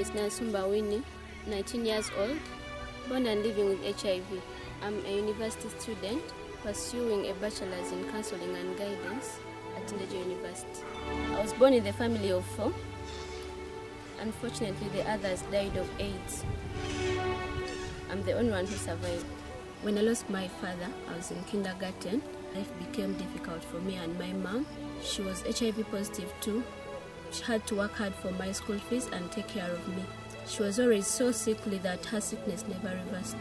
is Nansumba Winnie, 19 years old, born and living with HIV. I'm a university student pursuing a bachelor's in counseling and guidance at Lejo University. I was born in the family of 4. Unfortunately, the others died of AIDS. I'm the only one who survived. When I lost my father, I was in kindergarten. Life became difficult for me and my mom. She was HIV positive too. She had to work hard for my school fees and take care of me. She was always so sickly that her sickness never reversed.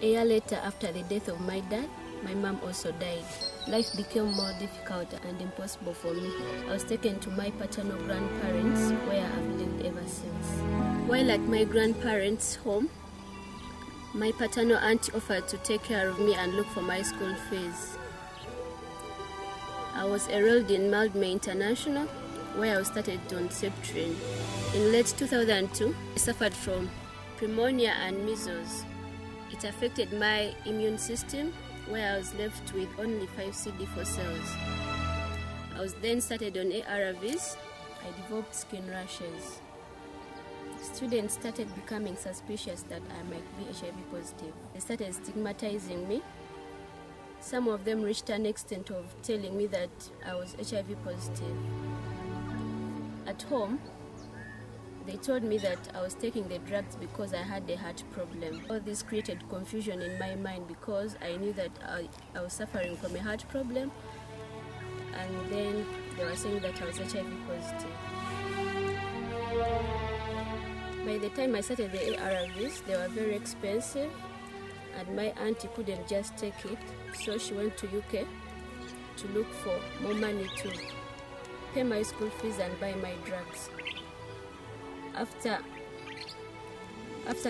A year later, after the death of my dad, my mom also died. Life became more difficult and impossible for me. I was taken to my paternal grandparents, where I've lived ever since. While at my grandparents' home, my paternal aunt offered to take care of me and look for my school fees. I was enrolled in Mildmay International, where I was started on SEP training. In late 2002, I suffered from pneumonia and measles. It affected my immune system, where I was left with only 5 CD4 cells. I was then started on ARVs. I developed skin rashes. Students started becoming suspicious that I might be HIV positive. They started stigmatizing me. Some of them reached an extent of telling me that I was HIV positive. At home, they told me that I was taking the drugs because I had a heart problem. All this created confusion in my mind because I knew that I was suffering from a heart problem, and then they were saying that I was HIV positive. By the time I started the ARVs, they were very expensive, and my auntie couldn't just take it, so she went to UK to look for more money to pay my school fees and buy my drugs. After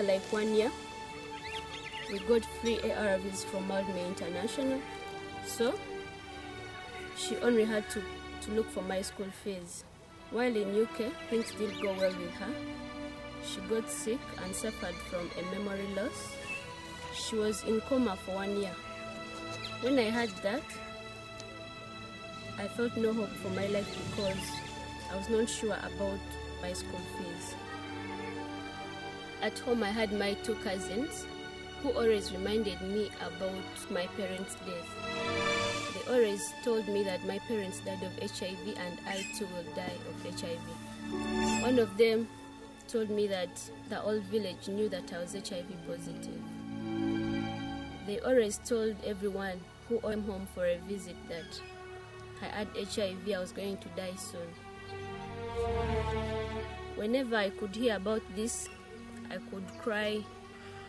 like 1 year, we got free ARVs from Mildmay International, so she only had to look for my school fees. While in UK, things didn't go well with her. She got sick and suffered from a memory loss. She was in coma for 1 year. When I heard that, I felt no hope for my life because I was not sure about my school fees. At home, I had my 2 cousins who always reminded me about my parents' death. They always told me that my parents died of HIV and I too will die of HIV. One of them told me that the whole village knew that I was HIV positive. They always told everyone who came home for a visit that I had HIV, I was going to die soon. Whenever I could hear about this, I could cry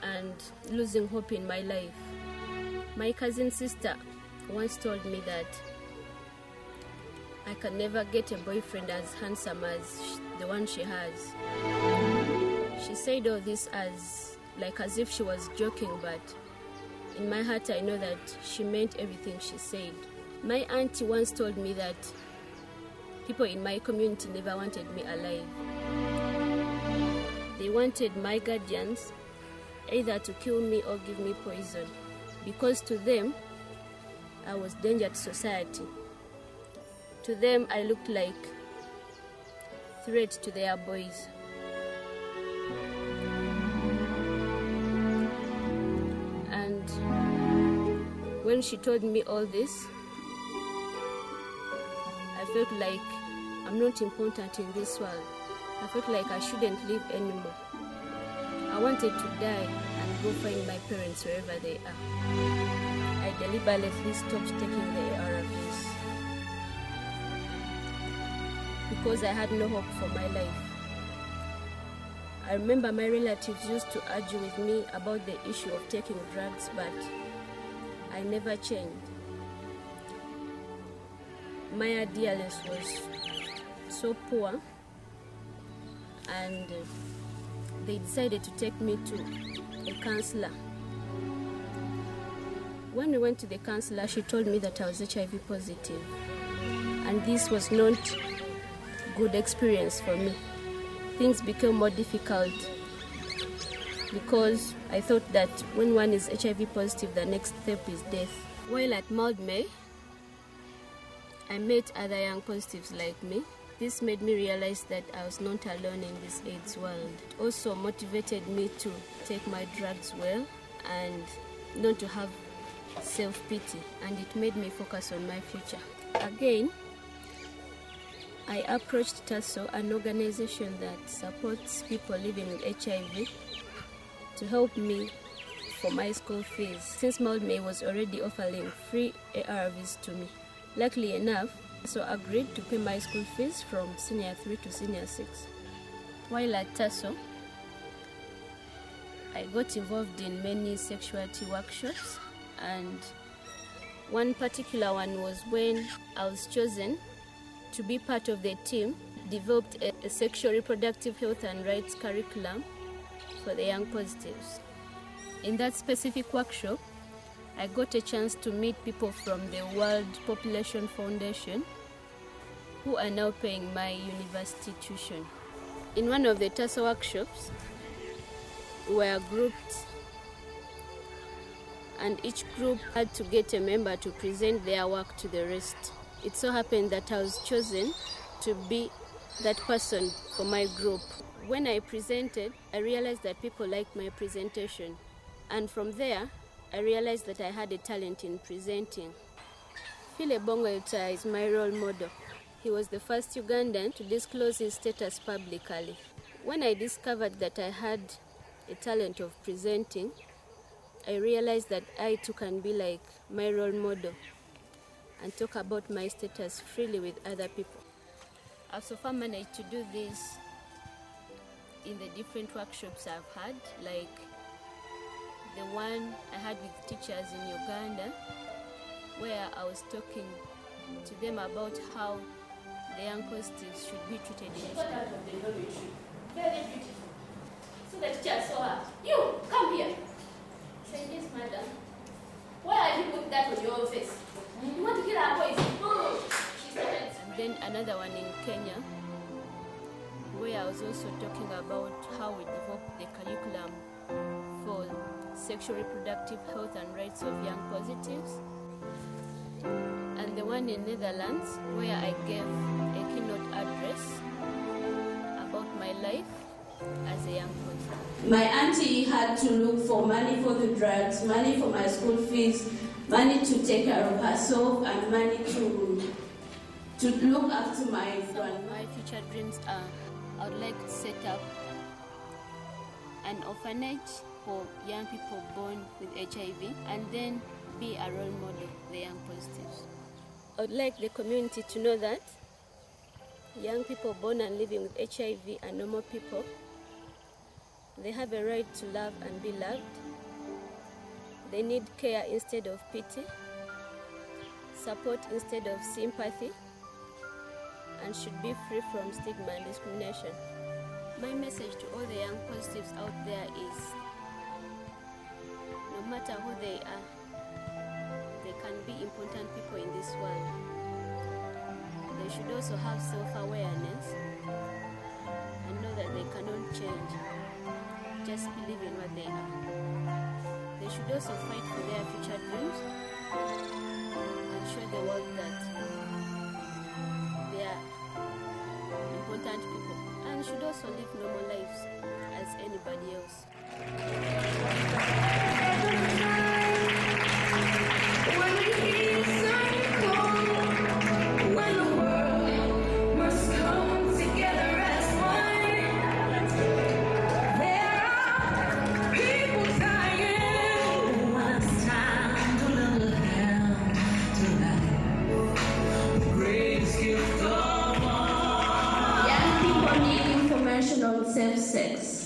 and losing hope in my life. My cousin sister once told me that I can never get a boyfriend as handsome as the one she has. She said all this as if she was joking, but in my heart I know that she meant everything she said. My auntie once told me that people in my community never wanted me alive. They wanted my guardians either to kill me or give me poison, because to them, I was a danger to society. To them, I looked like a threat to their boys. And when she told me all this, I felt like I'm not important in this world. I felt like I shouldn't live anymore. I wanted to die and go find my parents wherever they are. I deliberately stopped taking the ARVs because I had no hope for my life. I remember my relatives used to argue with me about the issue of taking drugs, but I never changed. My ideals was so poor, and they decided to take me to a counselor. When we went to the counselor, she told me that I was HIV positive, and this was not a good experience for me. Things became more difficult because I thought that when one is HIV positive, the next step is death. While at Mildmay, I met other young positives like me. This made me realize that I was not alone in this AIDS world. It also motivated me to take my drugs well and not to have self-pity, and it made me focus on my future. Again, I approached TASO, an organization that supports people living with HIV, to help me for my school fees, since Mount May was already offering free ARVs to me. Luckily enough, TASO agreed to pay my school fees from senior 3 to senior 6. While at TASO, I got involved in many sexuality workshops, and one particular one was when I was chosen to be part of the team, developed a sexual reproductive health and rights curriculum for the young positives. In that specific workshop, I got a chance to meet people from the World Population Foundation who are now paying my university tuition. In one of the TASO workshops, we were grouped, and each group had to get a member to present their work to the rest. It so happened that I was chosen to be that person for my group. When I presented, I realized that people liked my presentation. And from there, I realized that I had a talent in presenting. Phile Bongoyuta is my role model. He was the first Ugandan to disclose his status publicly. When I discovered that I had a talent of presenting, I realized that I too can be like my role model and talk about my status freely with other people. I've so far managed to do this in the different workshops I've had, like the one I had with teachers in Uganda, where I was talking to them about how the young positives should be treated in school. Very beautiful. So the teacher saw her. You, come here. I said, yes, madam. Why have you put that on your face? You want to kill our boys? Oh. She started. And then another one in Kenya, where I was also talking about how we developed the curriculum for sexual reproductive health and rights of young positives. And the one in Netherlands, where I gave a keynote address about my life as a young positive. My auntie had to look for money for the drugs, money for my school fees, money to take care of herself, and money to look after my friend. My future dreams are, I would like to set up an orphanage for young people born with HIV, and then be a role model for the young positives. I would like the community to know that young people born and living with HIV are normal people. They have a right to love and be loved. They need care instead of pity, support instead of sympathy, and should be free from stigma and discrimination. My message to all the young positives out there is, no matter who they are, they can be important people in this world. They should also have self-awareness and know that they cannot change, just believe in what they are. They should also fight for their future dreams and show the world that they are important people, and should also live normal lives as anybody else. On safe sex.